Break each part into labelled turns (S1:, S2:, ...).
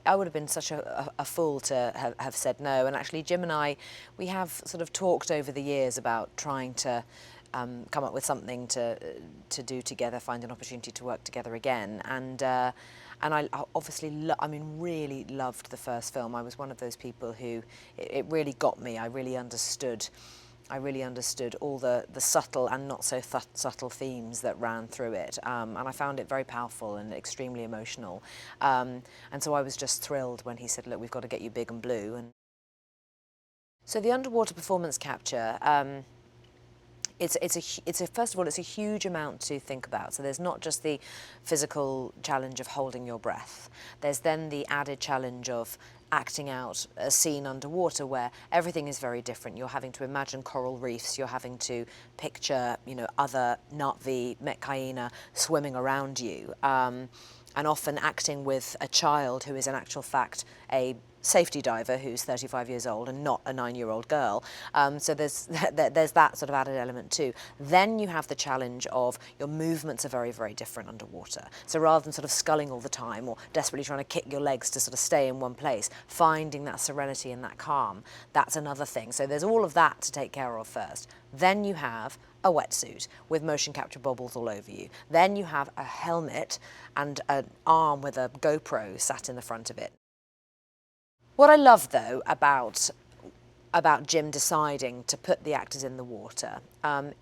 S1: I would have been such a fool to have said no. And actually, Jim and I, we have sort of talked over the years about trying to come up with something to do together, find an opportunity to work together again. And I obviously, I mean, really loved the first film. I was one of those people who, it really got me. I really understood all the subtle and not so subtle themes that ran through it, and I found it very powerful and extremely emotional. And so I was just thrilled when he said, "Look, we've got to get you big and blue." And so the underwater performance capture. First of all, it's a huge amount to think about. So there's not just the physical challenge of holding your breath. There's then the added challenge of acting out a scene underwater where everything is very different. You're having to imagine coral reefs. You're having to picture, other Na'vi, Metcaina swimming around you. And often acting with a child who is in actual fact a safety diver who's 35 years old and not a 9-year-old girl. So there's that sort of added element too. Then you have the challenge of your movements are very, very different underwater. So rather than sort of sculling all the time or desperately trying to kick your legs to sort of stay in one place, finding that serenity and that calm, that's another thing. So there's all of that to take care of first. Then you have a wetsuit with motion capture bobbles all over you. Then you have a helmet and an arm with a GoPro sat in the front of it. What I love, though, about Jim deciding to put the actors in the water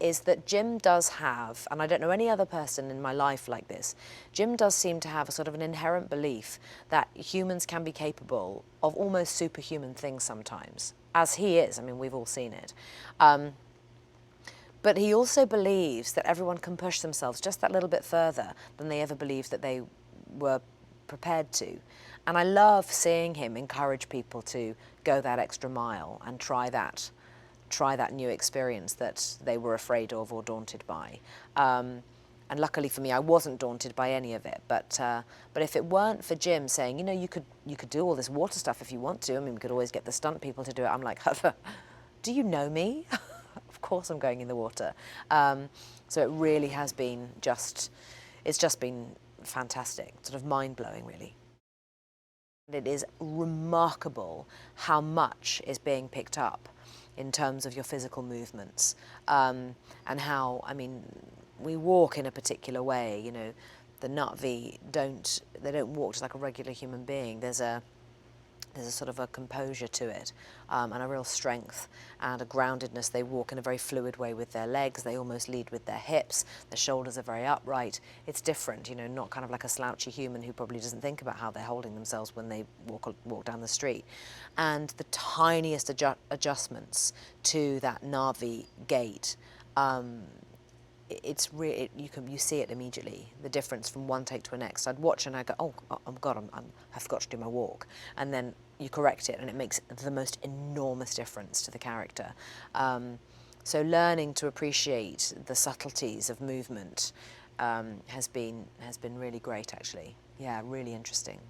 S1: is that Jim does have, and I don't know any other person in my life like this, Jim does seem to have a sort of an inherent belief that humans can be capable of almost superhuman things sometimes, as he is. I mean, we've all seen it. But he also believes that everyone can push themselves just that little bit further than they ever believed that they were prepared to. And I love seeing him encourage people to go that extra mile and try that new experience that they were afraid of or daunted by. And luckily for me, I wasn't daunted by any of it. But if it weren't for Jim saying, you could do all this water stuff if you want to. I mean, we could always get the stunt people to do it. I'm like, do you know me? Of course I'm going in the water. So it really has been it's just been fantastic, sort of mind-blowing, really. It is remarkable how much is being picked up in terms of your physical movements, and how, I mean, we walk in a particular way. The Na'vi don't walk just like a regular human being. There's a sort of a composure to it, and a real strength and a groundedness. They walk in a very fluid way with their legs. They almost lead with their hips. Their shoulders are very upright. It's different, not kind of like a slouchy human who probably doesn't think about how they're holding themselves when they walk down the street. And the tiniest adjustments to that Na'vi gait, it's really, you see it immediately, the difference from one take to the next. I'd watch and I go, oh God, I forgot to do my walk, and then you correct it, and it makes the most enormous difference to the character. So learning to appreciate the subtleties of movement has been really great, actually. Yeah, really interesting.